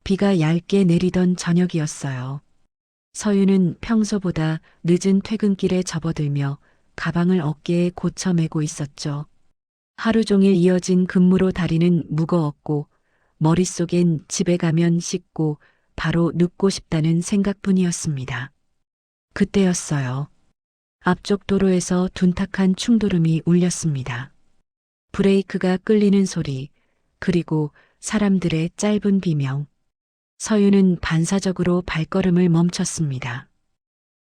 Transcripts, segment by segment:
비가 얇게 내리던 저녁이었어요. 서윤은 평소보다 늦은 퇴근길에 접어들며 가방을 어깨에 고쳐 메고 있었죠. 하루 종일 이어진 근무로 다리는 무거웠고 머릿속엔 집에 가면 씻고 바로 눕고 싶다는 생각뿐이었습니다. 그때였어요. 앞쪽 도로에서 둔탁한 충돌음이 울렸습니다. 브레이크가 끌리는 소리, 그리고 사람들의 짧은 비명. 서윤은 반사적으로 발걸음을 멈췄습니다.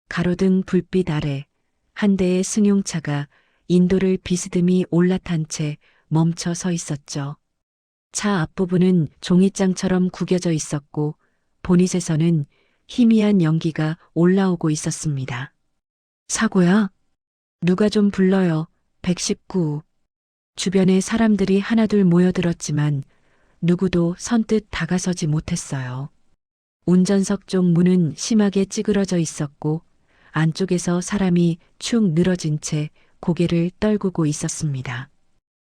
가로등 불빛 아래 한 대의 승용차가 인도를 비스듬히 올라탄 채 멈춰 서 있었죠. 차 앞부분은 종이장처럼 구겨져 있었고 보닛에서는 희미한 연기가 올라오고 있었습니다. 사고야? 누가 좀 불러요. 119. 주변에 사람들이 하나둘 모여들었지만 누구도 선뜻 다가서지 못했어요. 운전석 쪽 문은 심하게 찌그러져 있었고 안쪽에서 사람이 축 늘어진 채 고개를 떨구고 있었습니다.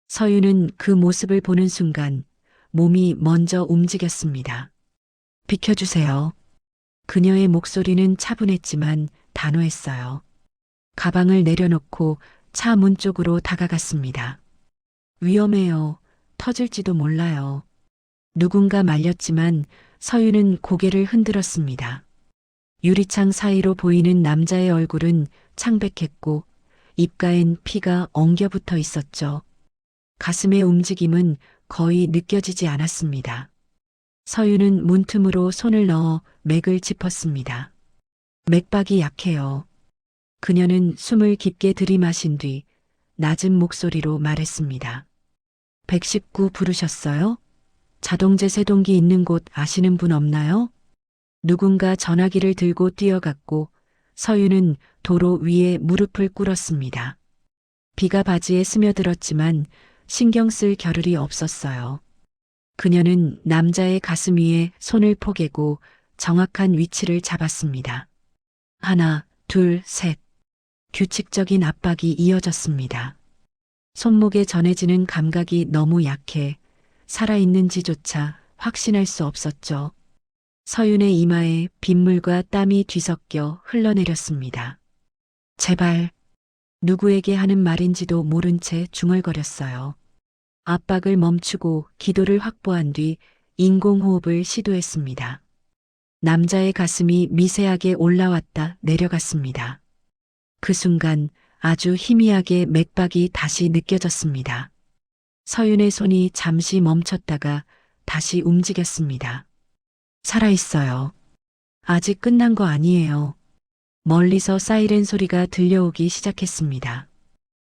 서윤은 그 모습을 보는 순간 몸이 먼저 움직였습니다. 비켜주세요. 그녀의 목소리는 차분했지만 단호했어요. 가방을 내려놓고 차 문 쪽으로 다가갔습니다. 위험해요. 터질지도 몰라요. 누군가 말렸지만 서윤은 고개를 흔들었습니다. 유리창 사이로 보이는 남자의 얼굴은 창백했고 입가엔 피가 엉겨붙어 있었죠. 가슴의 움직임은 거의 느껴지지 않았습니다. 서윤은 문틈으로 손을 넣어 맥을 짚었습니다. 맥박이 약해요. 그녀는 숨을 깊게 들이마신 뒤 낮은 목소리로 말했습니다. 119 부르셨어요? 자동제 세동기 있는 곳 아시는 분 없나요? 누군가 전화기를 들고 뛰어갔고 서윤은 도로 위에 무릎을 꿇었습니다. 비가 바지에 스며들었지만 신경 쓸 겨를이 없었어요. 그녀는 남자의 가슴 위에 손을 포개고 정확한 위치를 잡았습니다. 하나, 둘, 셋. 규칙적인 압박이 이어졌습니다. 손목에 전해지는 감각이 너무 약해 살아있는지조차 확신할 수 없었죠. 서윤의 이마에 빗물과 땀이 뒤섞여 흘러내렸습니다. 제발, 누구에게 하는 말인지도 모른 채 중얼거렸어요. 압박을 멈추고 기도를 확보한 뒤 인공호흡을 시도했습니다. 남자의 가슴이 미세하게 올라왔다 내려갔습니다. 그 순간 아주 희미하게 맥박이 다시 느껴졌습니다. 서윤의 손이 잠시 멈췄다가 다시 움직였습니다. 살아있어요. 아직 끝난 거 아니에요. 멀리서 사이렌 소리가 들려오기 시작했습니다.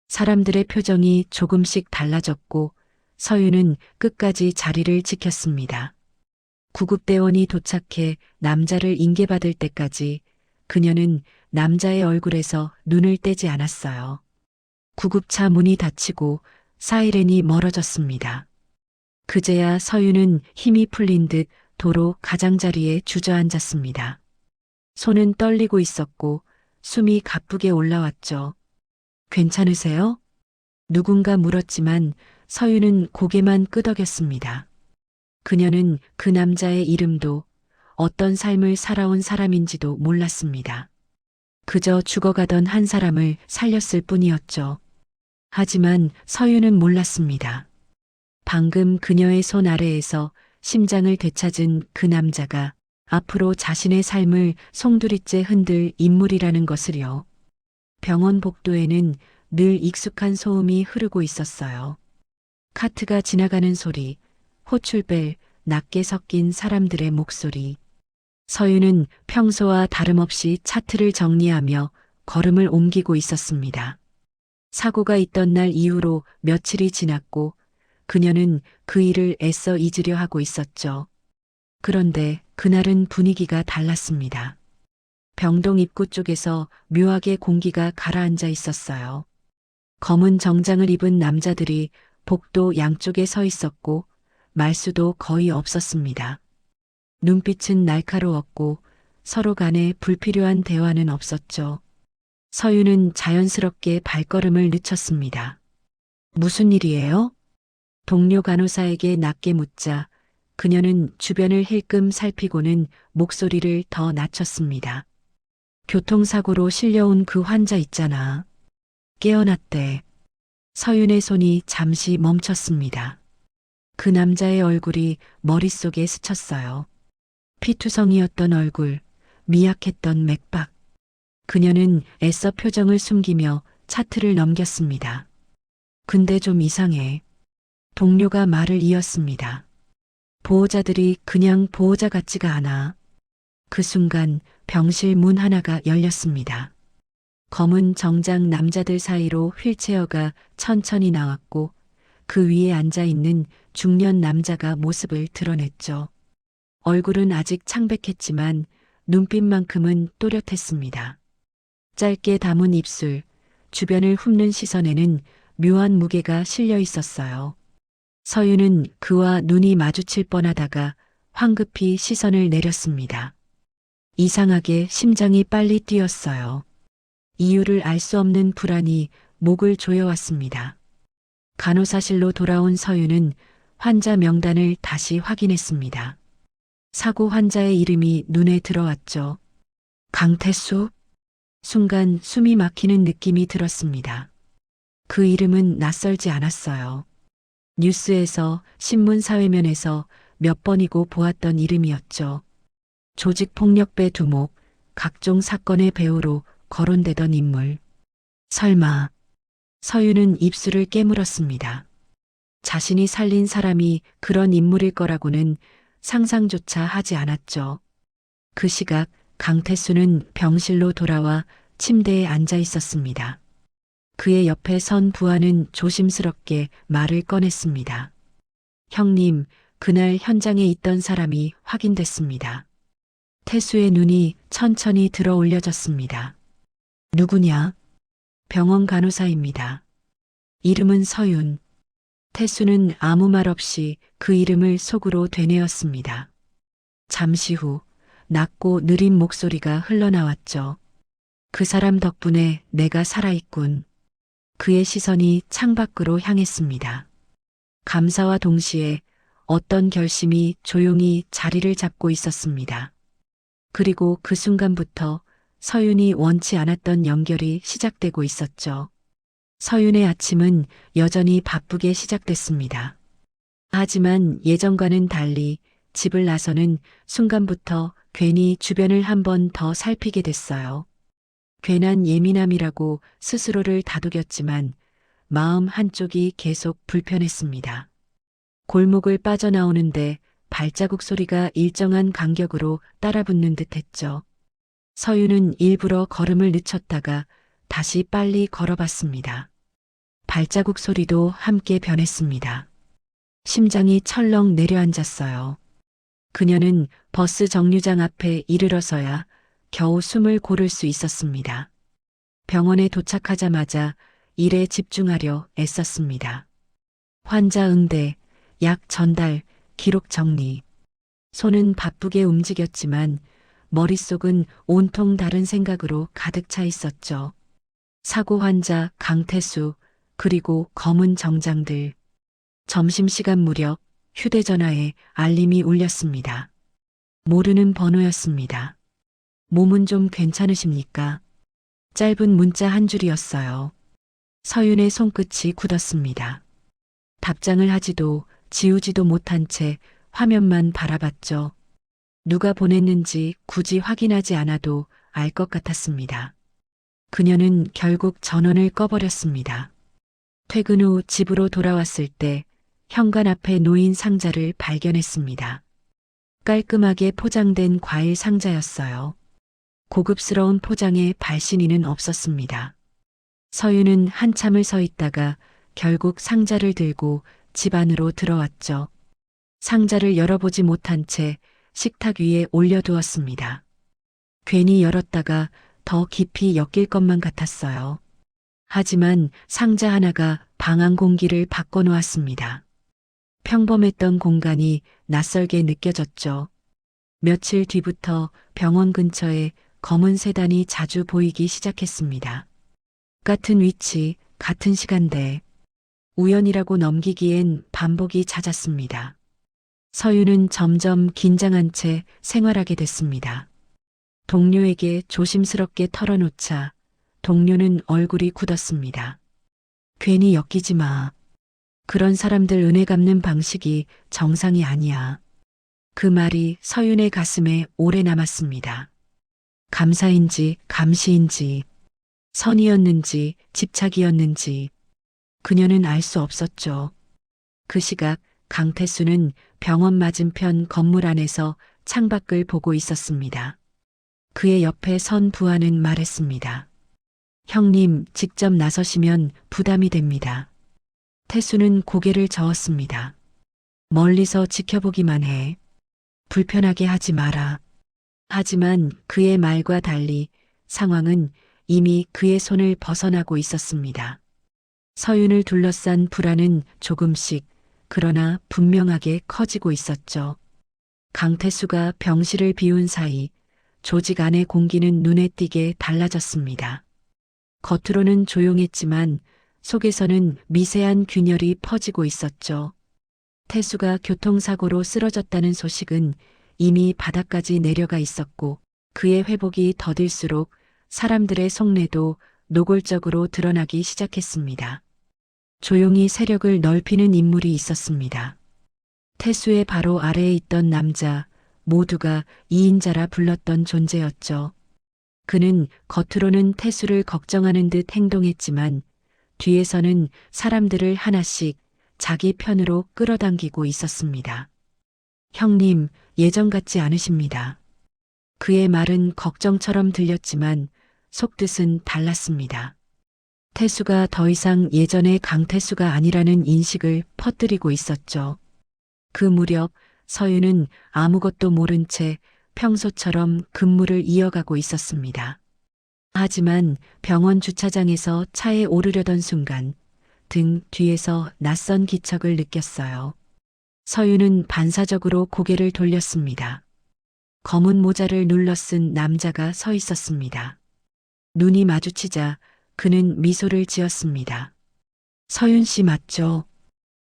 사람들의 표정이 조금씩 달라졌고 서윤은 끝까지 자리를 지켰습니다. 구급대원이 도착해 남자를 인계받을 때까지 그녀는 남자의 얼굴에서 눈을 떼지 않았어요. 구급차 문이 닫히고 사이렌이 멀어졌습니다. 그제야 서윤은 힘이 풀린 듯 도로 가장자리에 주저앉았습니다. 손은 떨리고 있었고 숨이 가쁘게 올라왔죠. 괜찮으세요? 누군가 물었지만 서윤은 고개만 끄덕였습니다. 그녀는 그 남자의 이름도 어떤 삶을 살아온 사람인지도 몰랐습니다. 그저 죽어가던 한 사람을 살렸을 뿐이었죠. 하지만 서윤은 몰랐습니다. 방금 그녀의 손 아래에서 심장을 되찾은 그 남자가 앞으로 자신의 삶을 송두리째 흔들 인물이라는 것을요. 병원 복도에는 늘 익숙한 소음이 흐르고 있었어요. 카트가 지나가는 소리, 호출벨, 낮게 섞인 사람들의 목소리. 서윤은 평소와 다름없이 차트를 정리하며 걸음을 옮기고 있었습니다. 사고가 있던 날 이후로 며칠이 지났고 그녀는 그 일을 애써 잊으려 하고 있었죠. 그런데 그날은 분위기가 달랐습니다. 병동 입구 쪽에서 묘하게 공기가 가라앉아 있었어요. 검은 정장을 입은 남자들이 복도 양쪽에 서 있었고 말수도 거의 없었습니다. 눈빛은 날카로웠고 서로 간에 불필요한 대화는 없었죠. 서윤은 자연스럽게 발걸음을 늦췄습니다. 무슨 일이에요? 동료 간호사에게 낮게 묻자 그녀는 주변을 힐끔 살피고는 목소리를 더 낮췄습니다. 교통사고로 실려온 그 환자 있잖아. 깨어났대. 서윤의 손이 잠시 멈췄습니다. 그 남자의 얼굴이 머릿속에 스쳤어요. 피투성이었던 얼굴, 미약했던 맥박. 그녀는 애써 표정을 숨기며 차트를 넘겼습니다. 근데 좀 이상해. 동료가 말을 이었습니다. 보호자들이 그냥 보호자 같지가 않아. 그 순간 병실 문 하나가 열렸습니다. 검은 정장 남자들 사이로 휠체어가 천천히 나왔고 그 위에 앉아 있는 중년 남자가 모습을 드러냈죠. 얼굴은 아직 창백했지만 눈빛만큼은 또렷했습니다. 짧게 담은 입술, 주변을 훑는 시선에는 묘한 무게가 실려 있었어요. 서윤은 그와 눈이 마주칠 뻔하다가 황급히 시선을 내렸습니다. 이상하게 심장이 빨리 뛰었어요. 이유를 알 수 없는 불안이 목을 조여왔습니다. 간호사실로 돌아온 서윤은 환자 명단을 다시 확인했습니다. 사고 환자의 이름이 눈에 들어왔죠. 강태수? 순간 숨이 막히는 느낌이 들었습니다. 그 이름은 낯설지 않았어요. 뉴스에서, 신문 사회면에서 몇 번이고 보았던 이름이었죠. 조직폭력배 두목, 각종 사건의 배우로 거론되던 인물. 설마, 서윤은 입술을 깨물었습니다. 자신이 살린 사람이 그런 인물일 거라고는 상상조차 하지 않았죠. 그 시각 강태수는 병실로 돌아와 침대에 앉아 있었습니다. 그의 옆에 선 부하는 조심스럽게 말을 꺼냈습니다. 형님, 그날 현장에 있던 사람이 확인됐습니다. 태수의 눈이 천천히 들어 올려졌습니다. 누구냐? 병원 간호사입니다. 이름은 서윤. 태수는 아무 말 없이 그 이름을 속으로 되뇌었습니다. 잠시 후 낮고 느린 목소리가 흘러나왔죠. 그 사람 덕분에 내가 살아있군. 그의 시선이 창밖으로 향했습니다. 감사와 동시에 어떤 결심이 조용히 자리를 잡고 있었습니다. 그리고 그 순간부터 서윤이 원치 않았던 연결이 시작되고 있었죠. 서윤의 아침은 여전히 바쁘게 시작됐습니다. 하지만 예전과는 달리 집을 나서는 순간부터 괜히 주변을 한 번 더 살피게 됐어요. 괜한 예민함이라고 스스로를 다독였지만 마음 한쪽이 계속 불편했습니다. 골목을 빠져나오는데 발자국 소리가 일정한 간격으로 따라붙는 듯 했죠. 서윤은 일부러 걸음을 늦췄다가 다시 빨리 걸어봤습니다. 발자국 소리도 함께 변했습니다. 심장이 철렁 내려앉았어요. 그녀는 버스 정류장 앞에 이르러서야 겨우 숨을 고를 수 있었습니다. 병원에 도착하자마자 일에 집중하려 애썼습니다. 환자 응대, 약 전달, 기록 정리. 손은 바쁘게 움직였지만 머릿속은 온통 다른 생각으로 가득 차 있었죠. 사고 환자 강태수, 그리고 검은 정장들. 점심시간 무렵 휴대전화에 알림이 울렸습니다. 모르는 번호였습니다. 몸은 좀 괜찮으십니까? 짧은 문자 한 줄이었어요. 서윤의 손끝이 굳었습니다. 답장을 하지도 지우지도 못한 채 화면만 바라봤죠. 누가 보냈는지 굳이 확인하지 않아도 알 것 같았습니다. 그녀는 결국 전원을 꺼버렸습니다. 퇴근 후 집으로 돌아왔을 때 현관 앞에 놓인 상자를 발견했습니다. 깔끔하게 포장된 과일 상자였어요. 고급스러운 포장에 발신인은 없었습니다. 서윤은 한참을 서 있다가 결국 상자를 들고 집 안으로 들어왔죠. 상자를 열어보지 못한 채 식탁 위에 올려두었습니다. 괜히 열었다가 더 깊이 엮일 것만 같았어요. 하지만 상자 하나가 방 안 공기를 바꿔놓았습니다. 평범했던 공간이 낯설게 느껴졌죠. 며칠 뒤부터 병원 근처에 검은 세단이 자주 보이기 시작했습니다. 같은 위치, 같은 시간대. 우연이라고 넘기기엔 반복이 잦았습니다. 서윤은 점점 긴장한 채 생활하게 됐습니다. 동료에게 조심스럽게 털어놓자 동료는 얼굴이 굳었습니다. 괜히 엮이지 마. 그런 사람들 은혜 갚는 방식이 정상이 아니야. 그 말이 서윤의 가슴에 오래 남았습니다. 감사인지 감시인지 선이었는지 집착이었는지 그녀는 알 수 없었죠. 그 시각 강태수는 병원 맞은편 건물 안에서 창밖을 보고 있었습니다. 그의 옆에 선 부하는 말했습니다. 형님, 직접 나서시면 부담이 됩니다. 태수는 고개를 저었습니다. 멀리서 지켜보기만 해. 불편하게 하지 마라. 하지만 그의 말과 달리 상황은 이미 그의 손을 벗어나고 있었습니다. 서윤을 둘러싼 불안은 조금씩 그러나 분명하게 커지고 있었죠. 강태수가 병실을 비운 사이 조직 안의 공기는 눈에 띄게 달라졌습니다. 겉으로는 조용했지만 속에서는 미세한 균열이 퍼지고 있었죠. 태수가 교통사고로 쓰러졌다는 소식은 이미 바닥까지 내려가 있었고 그의 회복이 더딜수록 사람들의 속내도 노골적으로 드러나기 시작했습니다. 조용히 세력을 넓히는 인물이 있었습니다. 태수의 바로 아래에 있던 남자, 모두가 이인자라 불렀던 존재였죠. 그는 겉으로는 태수를 걱정하는 듯 행동했지만 뒤에서는 사람들을 하나씩 자기 편으로 끌어당기고 있었습니다. 형님, 예전 같지 않으십니다. 그의 말은 걱정처럼 들렸지만 속뜻은 달랐습니다. 태수가 더 이상 예전의 강태수가 아니라는 인식을 퍼뜨리고 있었죠. 그 무렵 서윤은 아무것도 모른 채 평소처럼 근무를 이어가고 있었습니다. 하지만 병원 주차장에서 차에 오르려던 순간 등 뒤에서 낯선 기척을 느꼈어요. 서윤은 반사적으로 고개를 돌렸습니다. 검은 모자를 눌러 쓴 남자가 서 있었습니다. 눈이 마주치자 그는 미소를 지었습니다. 서윤 씨 맞죠?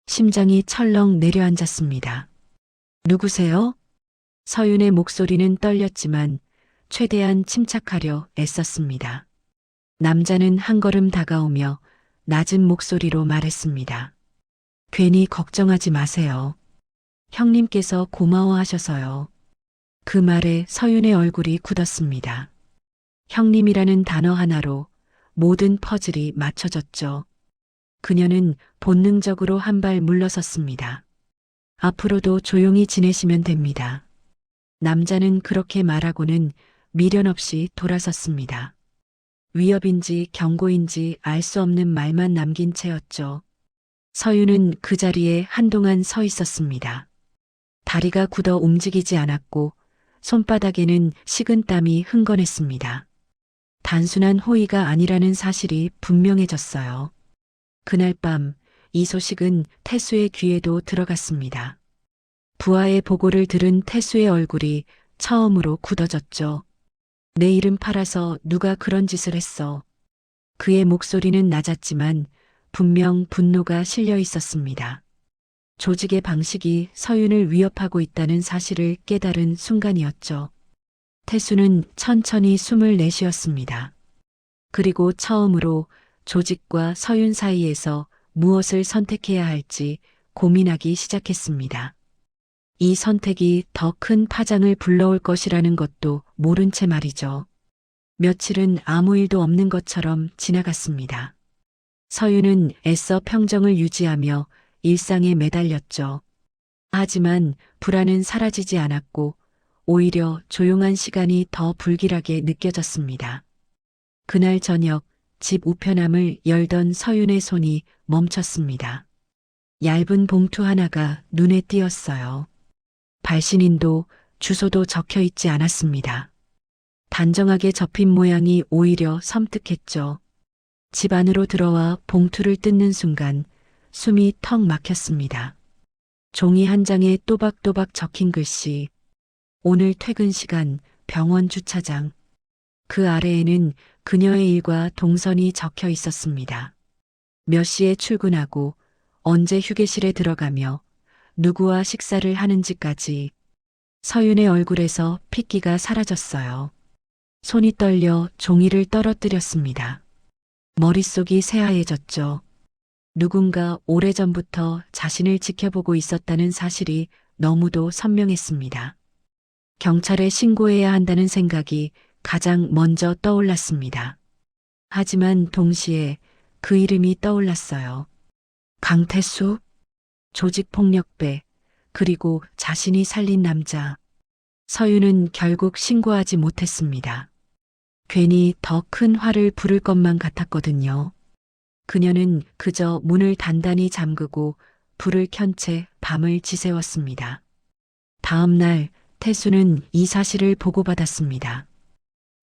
심장이 철렁 내려앉았습니다. 누구세요? 서윤의 목소리는 떨렸지만 최대한 침착하려 애썼습니다. 남자는 한 걸음 다가오며 낮은 목소리로 말했습니다. 괜히 걱정하지 마세요. 형님께서 고마워하셔서요. 그 말에 서윤의 얼굴이 굳었습니다. 형님이라는 단어 하나로 모든 퍼즐이 맞춰졌죠. 그녀는 본능적으로 한 발 물러섰습니다. 앞으로도 조용히 지내시면 됩니다. 남자는 그렇게 말하고는 미련 없이 돌아섰습니다. 위협인지 경고인지 알 수 없는 말만 남긴 채였죠. 서윤은 그 자리에 한동안 서 있었습니다. 다리가 굳어 움직이지 않았고 손바닥에는 식은 땀이 흥건했습니다. 단순한 호의가 아니라는 사실이 분명해졌어요. 그날 밤 이 소식은 태수의 귀에도 들어갔습니다. 부하의 보고를 들은 태수의 얼굴이 처음으로 굳어졌죠. 내 이름 팔아서 누가 그런 짓을 했어. 그의 목소리는 낮았지만 분명 분노가 실려 있었습니다. 조직의 방식이 서윤을 위협하고 있다는 사실을 깨달은 순간이었죠. 태수는 천천히 숨을 내쉬었습니다. 그리고 처음으로 조직과 서윤 사이에서 무엇을 선택해야 할지 고민하기 시작했습니다. 이 선택이 더 큰 파장을 불러올 것이라는 것도 모른 채 말이죠. 며칠은 아무 일도 없는 것처럼 지나갔습니다. 서윤은 애써 평정을 유지하며 일상에 매달렸죠. 하지만 불안은 사라지지 않았고 오히려 조용한 시간이 더 불길하게 느껴졌습니다. 그날 저녁 집 우편함을 열던 서윤의 손이 멈췄습니다. 얇은 봉투 하나가 눈에 띄었어요. 발신인도 주소도 적혀 있지 않았습니다. 단정하게 접힌 모양이 오히려 섬뜩했죠. 집 안으로 들어와 봉투를 뜯는 순간 숨이 턱 막혔습니다. 종이 한 장에 또박또박 적힌 글씨. 오늘 퇴근 시간 병원 주차장. 그 아래에는 그녀의 일과 동선이 적혀 있었습니다. 몇 시에 출근하고 언제 휴게실에 들어가며 누구와 식사를 하는지까지. 서윤의 얼굴에서 핏기가 사라졌어요. 손이 떨려 종이를 떨어뜨렸습니다. 머릿속이 새하얘졌죠. 누군가 오래전부터 자신을 지켜보고 있었다는 사실이 너무도 선명했습니다. 경찰에 신고해야 한다는 생각이 가장 먼저 떠올랐습니다. 하지만 동시에 그 이름이 떠올랐어요. 강태수, 조직폭력배, 그리고 자신이 살린 남자. 서윤은 결국 신고하지 못했습니다. 괜히 더 큰 화를 부를 것만 같았거든요. 그녀는 그저 문을 단단히 잠그고 불을 켠 채 밤을 지새웠습니다. 다음 날 태수는 이 사실을 보고받았습니다.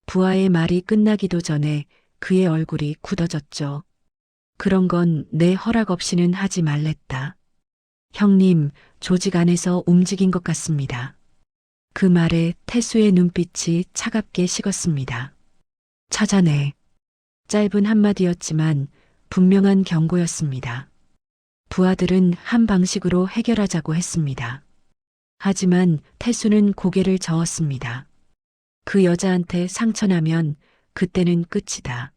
부하의 말이 끝나기도 전에 그의 얼굴이 굳어졌죠. 그런 건 내 허락 없이는 하지 말랬다. 형님, 조직 안에서 움직인 것 같습니다. 그 말에 태수의 눈빛이 차갑게 식었습니다. 찾아내. 짧은 한마디였지만 분명한 경고였습니다. 부하들은 한 방식으로 해결하자고 했습니다. 하지만 태수는 고개를 저었습니다. 그 여자한테 상처나면 그때는 끝이다.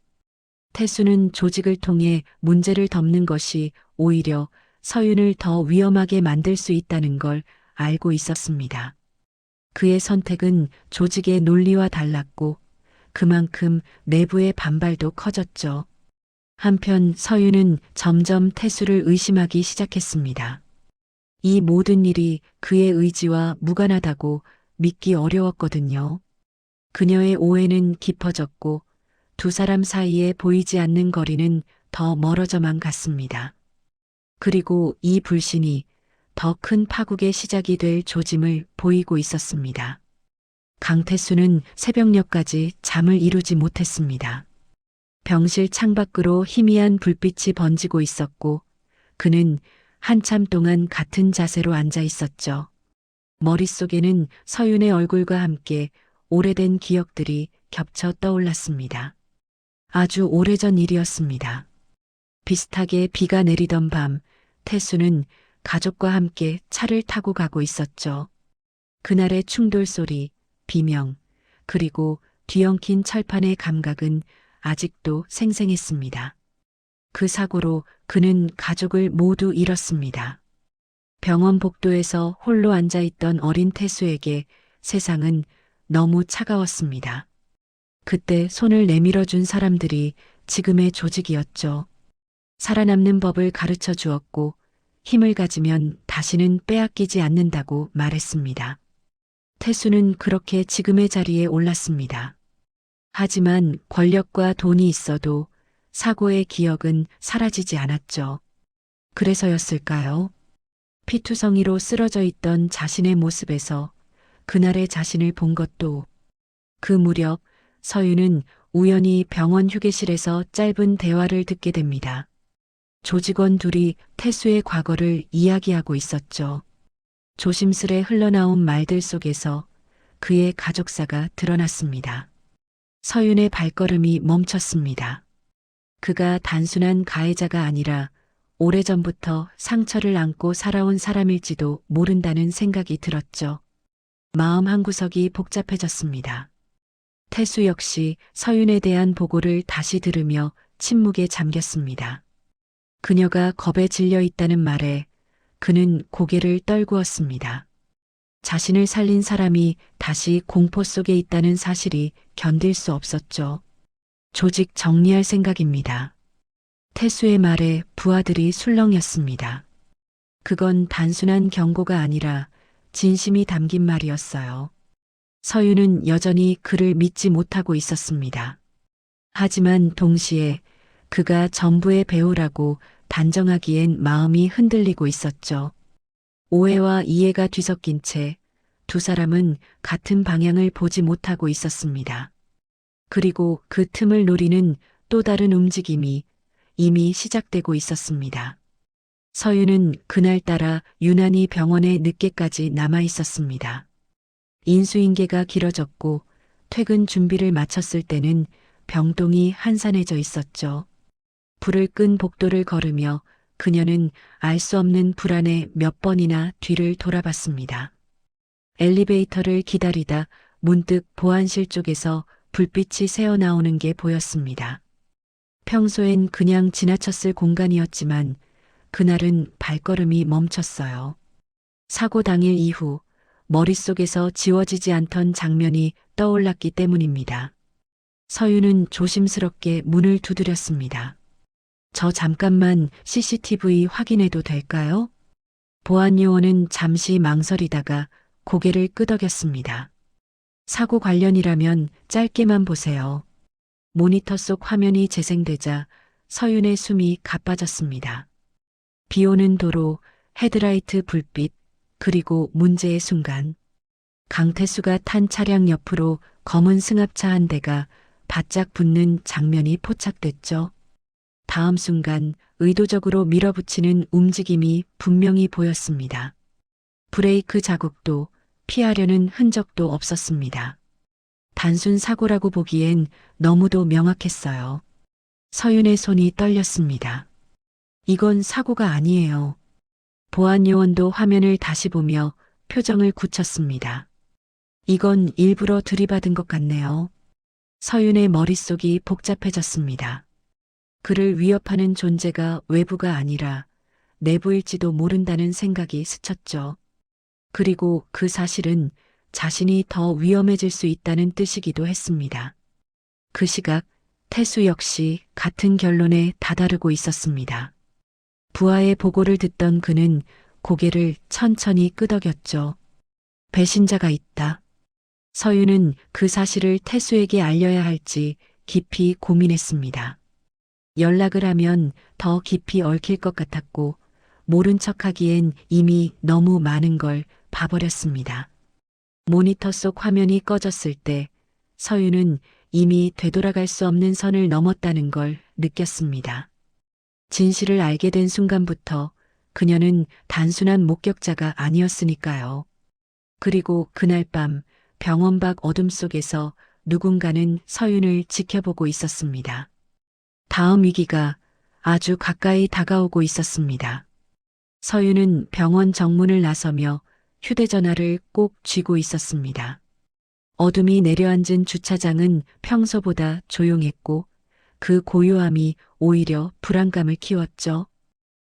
태수는 조직을 통해 문제를 덮는 것이 오히려 서윤을 더 위험하게 만들 수 있다는 걸 알고 있었습니다. 그의 선택은 조직의 논리와 달랐고 그만큼 내부의 반발도 커졌죠. 한편 서윤은 점점 태수를 의심하기 시작했습니다. 이 모든 일이 그의 의지와 무관하다고 믿기 어려웠거든요. 그녀의 오해는 깊어졌고 두 사람 사이에 보이지 않는 거리는 더 멀어져만 갔습니다. 그리고 이 불신이 더 큰 파국의 시작이 될 조짐을 보이고 있었습니다. 강태수는 새벽녘까지 잠을 이루지 못했습니다. 병실 창밖으로 희미한 불빛이 번지고 있었고 그는 한참 동안 같은 자세로 앉아 있었죠. 머릿속에는 서윤의 얼굴과 함께 오래된 기억들이 겹쳐 떠올랐습니다. 아주 오래전 일이었습니다. 비슷하게 비가 내리던 밤, 태수는 가족과 함께 차를 타고 가고 있었죠. 그날의 충돌 소리, 비명, 그리고 뒤엉킨 철판의 감각은 아직도 생생했습니다. 그 사고로 그는 가족을 모두 잃었습니다. 병원 복도에서 홀로 앉아있던 어린 태수에게 세상은 너무 차가웠습니다. 그때 손을 내밀어준 사람들이 지금의 조직이었죠. 살아남는 법을 가르쳐 주었고 힘을 가지면 다시는 빼앗기지 않는다고 말했습니다. 태수는 그렇게 지금의 자리에 올랐습니다. 하지만 권력과 돈이 있어도 사고의 기억은 사라지지 않았죠. 그래서였을까요? 피투성이로 쓰러져 있던 자신의 모습에서 그날의 자신을 본 것도 그 무렵 서윤은 우연히 병원 휴게실에서 짧은 대화를 듣게 됩니다. 조직원 둘이 태수의 과거를 이야기하고 있었죠. 조심스레 흘러나온 말들 속에서 그의 가족사가 드러났습니다. 서윤의 발걸음이 멈췄습니다. 그가 단순한 가해자가 아니라 오래전부터 상처를 안고 살아온 사람일지도 모른다는 생각이 들었죠. 마음 한구석이 복잡해졌습니다. 태수 역시 서윤에 대한 보고를 다시 들으며 침묵에 잠겼습니다. 그녀가 겁에 질려 있다는 말에 그는 고개를 떨구었습니다. 자신을 살린 사람이 다시 공포 속에 있다는 사실이 견딜 수 없었죠. 조직 정리할 생각입니다. 태수의 말에 부하들이 술렁였습니다. 그건 단순한 경고가 아니라 진심이 담긴 말이었어요. 서윤은 여전히 그를 믿지 못하고 있었습니다. 하지만 동시에 그가 전부의 배우라고 단정하기엔 마음이 흔들리고 있었죠. 오해와 이해가 뒤섞인 채 두 사람은 같은 방향을 보지 못하고 있었습니다. 그리고 그 틈을 노리는 또 다른 움직임이 이미 시작되고 있었습니다. 서윤은 그날따라 유난히 병원에 늦게까지 남아 있었습니다. 인수인계가 길어졌고 퇴근 준비를 마쳤을 때는 병동이 한산해져 있었죠. 불을 끈 복도를 걸으며 그녀는 알 수 없는 불안에 몇 번이나 뒤를 돌아봤습니다. 엘리베이터를 기다리다 문득 보안실 쪽에서 불빛이 새어나오는 게 보였습니다. 평소엔 그냥 지나쳤을 공간이었지만 그날은 발걸음이 멈췄어요. 사고 당일 이후 머릿속에서 지워지지 않던 장면이 떠올랐기 때문입니다. 서윤은 조심스럽게 문을 두드렸습니다. 저 잠깐만 CCTV 확인해도 될까요? 보안 요원은 잠시 망설이다가 고개를 끄덕였습니다. 사고 관련이라면 짧게만 보세요. 모니터 속 화면이 재생되자 서윤의 숨이 가빠졌습니다. 비 오는 도로, 헤드라이트 불빛, 그리고 문제의 순간. 강태수가 탄 차량 옆으로 검은 승합차 한 대가 바짝 붙는 장면이 포착됐죠. 다음 순간 의도적으로 밀어붙이는 움직임이 분명히 보였습니다. 브레이크 자국도 피하려는 흔적도 없었습니다. 단순 사고라고 보기엔 너무도 명확했어요. 서윤의 손이 떨렸습니다. 이건 사고가 아니에요. 보안 요원도 화면을 다시 보며 표정을 굳혔습니다. 이건 일부러 들이받은 것 같네요. 서윤의 머릿속이 복잡해졌습니다. 그를 위협하는 존재가 외부가 아니라 내부일지도 모른다는 생각이 스쳤죠. 그리고 그 사실은 자신이 더 위험해질 수 있다는 뜻이기도 했습니다. 그 시각 태수 역시 같은 결론에 다다르고 있었습니다. 부하의 보고를 듣던 그는 고개를 천천히 끄덕였죠. 배신자가 있다. 서윤은 그 사실을 태수에게 알려야 할지 깊이 고민했습니다. 연락을 하면 더 깊이 얽힐 것 같았고 모른 척하기엔 이미 너무 많은 걸 봐버렸습니다. 모니터 속 화면이 꺼졌을 때 서윤은 이미 되돌아갈 수 없는 선을 넘었다는 걸 느꼈습니다. 진실을 알게 된 순간부터 그녀는 단순한 목격자가 아니었으니까요. 그리고 그날 밤 병원 밖 어둠 속에서 누군가는 서윤을 지켜보고 있었습니다. 다음 위기가 아주 가까이 다가오고 있었습니다. 서윤은 병원 정문을 나서며 휴대전화를 꼭 쥐고 있었습니다. 어둠이 내려앉은 주차장은 평소보다 조용했고 그 고요함이 오히려 불안감을 키웠죠.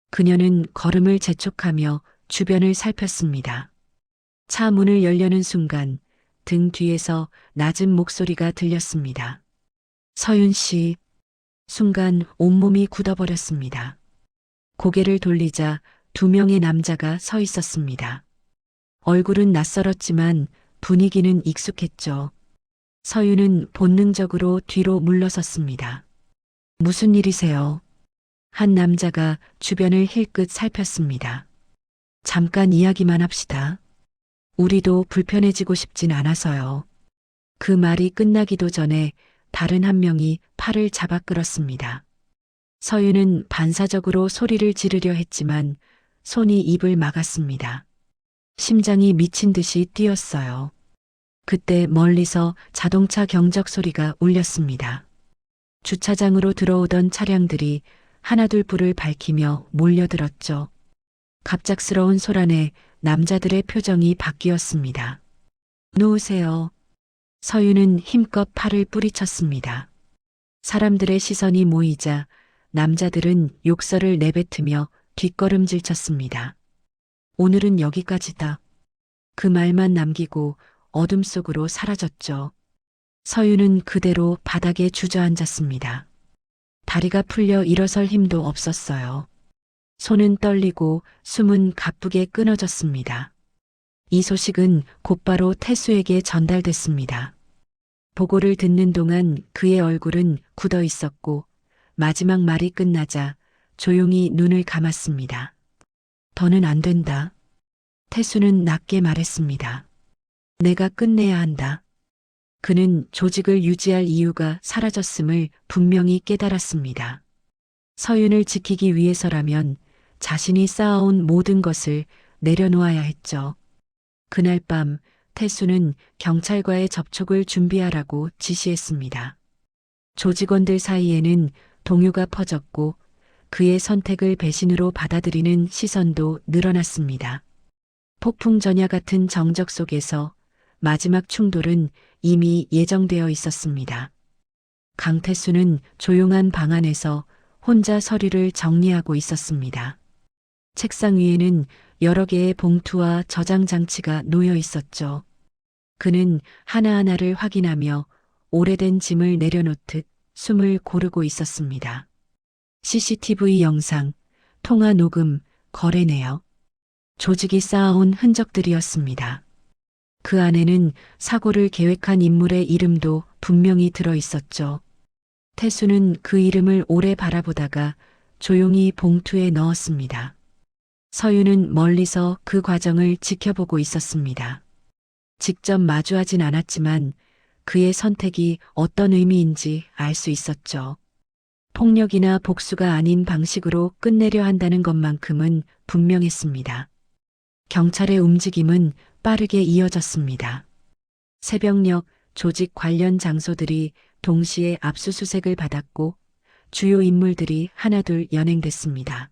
그녀는 걸음을 재촉하며 주변을 살폈습니다. 차 문을 열려는 순간 등 뒤에서 낮은 목소리가 들렸습니다. 서윤 씨. 순간 온몸이 굳어버렸습니다. 고개를 돌리자 두 명의 남자가 서 있었습니다. 얼굴은 낯설었지만 분위기는 익숙했죠. 서윤은 본능적으로 뒤로 물러섰습니다. 무슨 일이세요? 한 남자가 주변을 힐끗 살폈습니다. 잠깐 이야기만 합시다. 우리도 불편해지고 싶진 않아서요. 그 말이 끝나기도 전에 다른 한 명이 팔을 잡아 끌었습니다. 서윤은 반사적으로 소리를 지르려 했지만 손이 입을 막았습니다. 심장이 미친 듯이 뛰었어요. 그때 멀리서 자동차 경적 소리가 울렸습니다. 주차장으로 들어오던 차량들이 하나둘 불을 밝히며 몰려들었죠. 갑작스러운 소란에 남자들의 표정이 바뀌었습니다. 놓으세요. 서윤은 힘껏 팔을 뿌리쳤습니다. 사람들의 시선이 모이자 남자들은 욕설을 내뱉으며 뒷걸음질 쳤습니다. 오늘은 여기까지다. 그 말만 남기고 어둠 속으로 사라졌죠. 서윤은 그대로 바닥에 주저앉았습니다. 다리가 풀려 일어설 힘도 없었어요. 손은 떨리고 숨은 가쁘게 끊어졌습니다. 이 소식은 곧바로 태수에게 전달됐습니다. 보고를 듣는 동안 그의 얼굴은 굳어 있었고 마지막 말이 끝나자 조용히 눈을 감았습니다. 더는 안 된다. 태수는 낮게 말했습니다. 내가 끝내야 한다. 그는 조직을 유지할 이유가 사라졌음을 분명히 깨달았습니다. 서윤을 지키기 위해서라면 자신이 쌓아온 모든 것을 내려놓아야 했죠. 그날 밤 태수는 경찰과의 접촉을 준비하라고 지시했습니다. 조직원들 사이에는 동요가 퍼졌고 그의 선택을 배신으로 받아들이는 시선도 늘어났습니다. 폭풍 전야 같은 정적 속에서 마지막 충돌은 이미 예정되어 있었습니다. 강태수는 조용한 방 안에서 혼자 서류를 정리하고 있었습니다. 책상 위에는 여러 개의 봉투와 저장 장치가 놓여 있었죠. 그는 하나하나를 확인하며 오래된 짐을 내려놓듯 숨을 고르고 있었습니다. CCTV 영상, 통화 녹음, 거래 내역. 조직이 쌓아온 흔적들이었습니다. 그 안에는 사고를 계획한 인물의 이름도 분명히 들어 있었죠. 태수는 그 이름을 오래 바라보다가 조용히 봉투에 넣었습니다. 서유는 멀리서 그 과정을 지켜보고 있었습니다. 직접 마주하진 않았지만 그의 선택이 어떤 의미인지 알 수 있었죠. 폭력이나 복수가 아닌 방식으로 끝내려 한다는 것만큼은 분명했습니다. 경찰의 움직임은 빠르게 이어졌습니다. 새벽녘 조직 관련 장소들이 동시에 압수수색을 받았고 주요 인물들이 하나둘 연행됐습니다.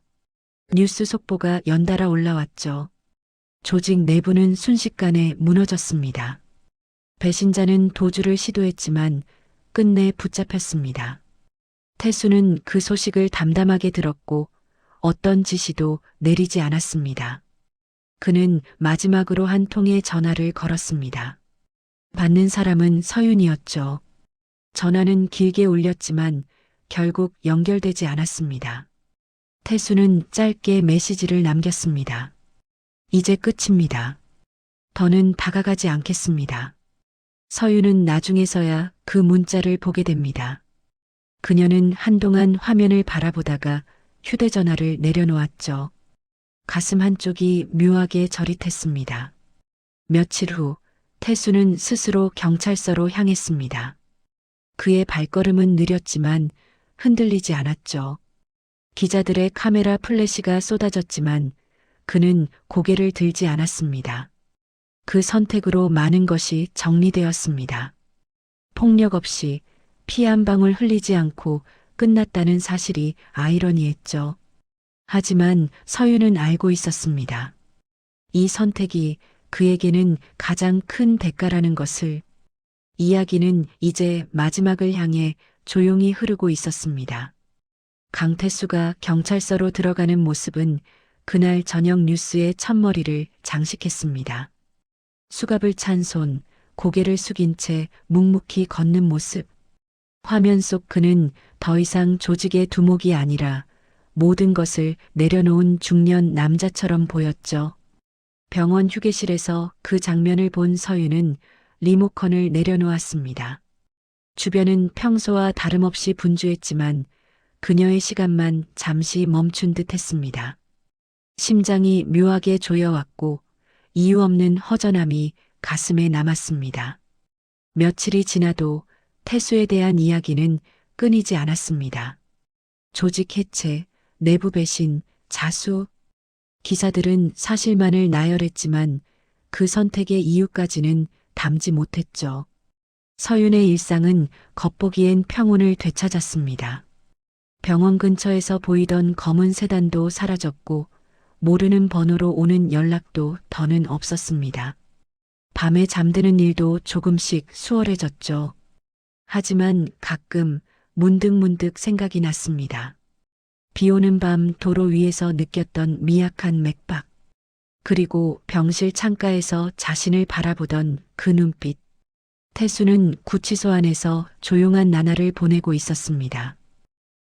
뉴스 속보가 연달아 올라왔죠. 조직 내부는 순식간에 무너졌습니다. 배신자는 도주를 시도했지만 끝내 붙잡혔습니다. 태수는 그 소식을 담담하게 들었고 어떤 지시도 내리지 않았습니다. 그는 마지막으로 한 통의 전화를 걸었습니다. 받는 사람은 서윤이었죠. 전화는 길게 울렸지만 결국 연결되지 않았습니다. 태수는 짧게 메시지를 남겼습니다. 이제 끝입니다. 더는 다가가지 않겠습니다. 서윤은 나중에서야 그 문자를 보게 됩니다. 그녀는 한동안 화면을 바라보다가 휴대전화를 내려놓았죠. 가슴 한쪽이 묘하게 저릿했습니다. 며칠 후 태수는 스스로 경찰서로 향했습니다. 그의 발걸음은 느렸지만 흔들리지 않았죠. 기자들의 카메라 플래시가 쏟아졌지만 그는 고개를 들지 않았습니다. 그 선택으로 많은 것이 정리되었습니다. 폭력 없이 피 한 방울 흘리지 않고 끝났다는 사실이 아이러니했죠. 하지만 서윤은 알고 있었습니다. 이 선택이 그에게는 가장 큰 대가라는 것을. 이야기는 이제 마지막을 향해 조용히 흐르고 있었습니다. 강태수가 경찰서로 들어가는 모습은 그날 저녁 뉴스의 첫머리를 장식했습니다. 수갑을 찬 손, 고개를 숙인 채 묵묵히 걷는 모습. 화면 속 그는 더 이상 조직의 두목이 아니라 모든 것을 내려놓은 중년 남자처럼 보였죠. 병원 휴게실에서 그 장면을 본 서윤은 리모컨을 내려놓았습니다. 주변은 평소와 다름없이 분주했지만 그녀의 시간만 잠시 멈춘 듯 했습니다. 심장이 묘하게 조여왔고 이유 없는 허전함이 가슴에 남았습니다. 며칠이 지나도 태수에 대한 이야기는 끊이지 않았습니다. 조직 해체, 내부 배신, 자수. 기사들은 사실만을 나열했지만 그 선택의 이유까지는 담지 못했죠. 서윤의 일상은 겉보기엔 평온을 되찾았습니다. 병원 근처에서 보이던 검은 세단도 사라졌고 모르는 번호로 오는 연락도 더는 없었습니다. 밤에 잠드는 일도 조금씩 수월해졌죠. 하지만 가끔 문득문득 생각이 났습니다. 비 오는 밤 도로 위에서 느꼈던 미약한 맥박. 그리고 병실 창가에서 자신을 바라보던 그 눈빛. 태수는 구치소 안에서 조용한 나날을 보내고 있었습니다.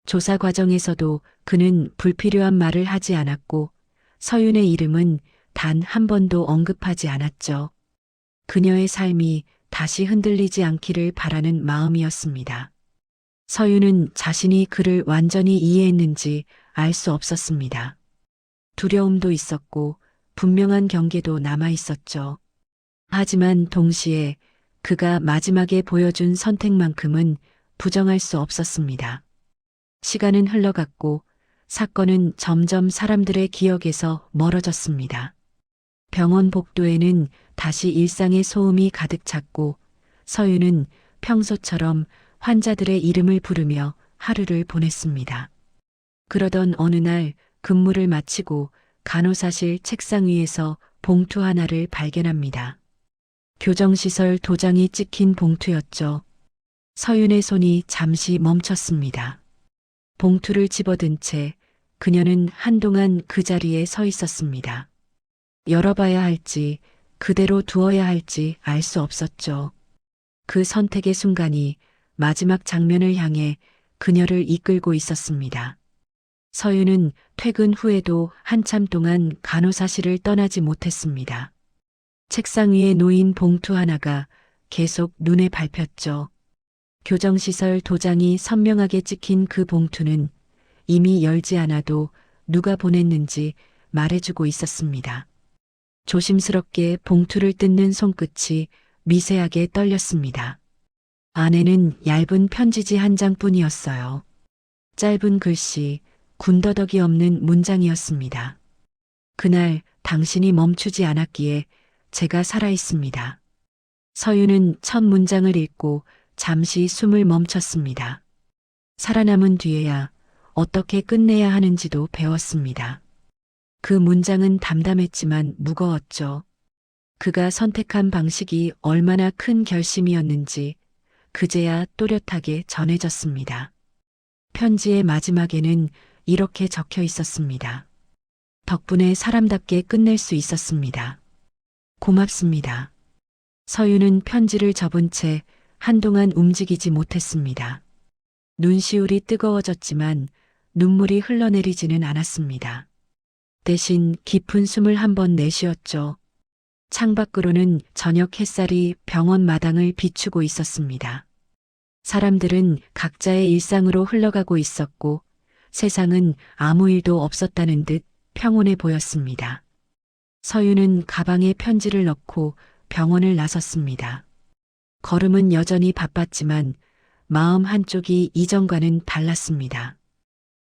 조사 과정에서도 그는 불필요한 말을 하지 않았고 서윤의 이름은 단 한 번도 언급하지 않았죠. 그녀의 삶이 다시 흔들리지 않기를 바라는 마음이었습니다. 서윤은 자신이 그를 완전히 이해했는지 알 수 없었습니다. 두려움도 있었고 분명한 경계도 남아 있었죠. 하지만 동시에 그가 마지막에 보여준 선택만큼은 부정할 수 없었습니다. 시간은 흘러갔고 사건은 점점 사람들의 기억에서 멀어졌습니다. 병원 복도에는 다시 일상의 소음이 가득 찼고 서윤은 평소처럼 환자들의 이름을 부르며 하루를 보냈습니다. 그러던 어느 날 근무를 마치고 간호사실 책상 위에서 봉투 하나를 발견합니다. 교정시설 도장이 찍힌 봉투였죠. 서윤의 손이 잠시 멈췄습니다. 봉투를 집어든 채 그녀는 한동안 그 자리에 서 있었습니다. 열어봐야 할지 그대로 두어야 할지 알 수 없었죠. 그 선택의 순간이 마지막 장면을 향해 그녀를 이끌고 있었습니다. 서윤은 퇴근 후에도 한참 동안 간호사실을 떠나지 못했습니다. 책상 위에 놓인 봉투 하나가 계속 눈에 밟혔죠. 교정시설 도장이 선명하게 찍힌 그 봉투는 이미 열지 않아도 누가 보냈는지 말해주고 있었습니다. 조심스럽게 봉투를 뜯는 손끝이 미세하게 떨렸습니다. 안에는 얇은 편지지 한 장뿐이었어요. 짧은 글씨, 군더더기 없는 문장이었습니다. 그날 당신이 멈추지 않았기에 제가 살아있습니다. 서윤은 첫 문장을 읽고 잠시 숨을 멈췄습니다. 살아남은 뒤에야 어떻게 끝내야 하는지도 배웠습니다. 그 문장은 담담했지만 무거웠죠. 그가 선택한 방식이 얼마나 큰 결심이었는지 그제야 또렷하게 전해졌습니다. 편지의 마지막에는 이렇게 적혀 있었습니다. 덕분에 사람답게 끝낼 수 있었습니다. 고맙습니다. 서윤은 편지를 접은 채 한동안 움직이지 못했습니다. 눈시울이 뜨거워졌지만 눈물이 흘러내리지는 않았습니다. 대신 깊은 숨을 한번 내쉬었죠. 창밖으로는 저녁 햇살이 병원 마당을 비추고 있었습니다. 사람들은 각자의 일상으로 흘러가고 있었고 세상은 아무 일도 없었다는 듯 평온해 보였습니다. 서윤은 가방에 편지를 넣고 병원을 나섰습니다. 걸음은 여전히 바빴지만 마음 한쪽이 이전과는 달랐습니다.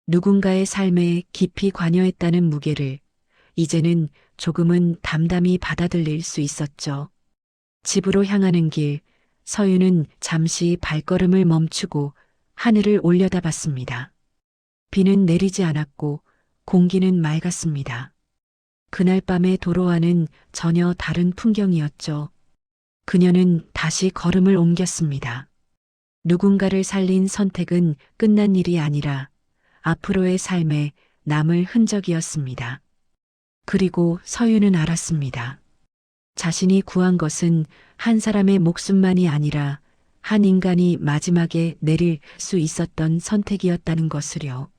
누군가의 삶에 깊이 관여했다는 무게를 이제는 조금은 담담히 받아들일 수 있었죠. 집으로 향하는 길, 서윤은 잠시 발걸음을 멈추고 하늘을 올려다봤습니다. 비는 내리지 않았고 공기는 맑았습니다. 그날 밤의 도로와는 전혀 다른 풍경이었죠. 그녀는 다시 걸음을 옮겼습니다. 누군가를 살린 선택은 끝난 일이 아니라 앞으로의 삶에 남을 흔적이었습니다. 그리고 서윤은 알았습니다. 자신이 구한 것은 한 사람의 목숨만이 아니라 한 인간이 마지막에 내릴 수 있었던 선택이었다는 것을요.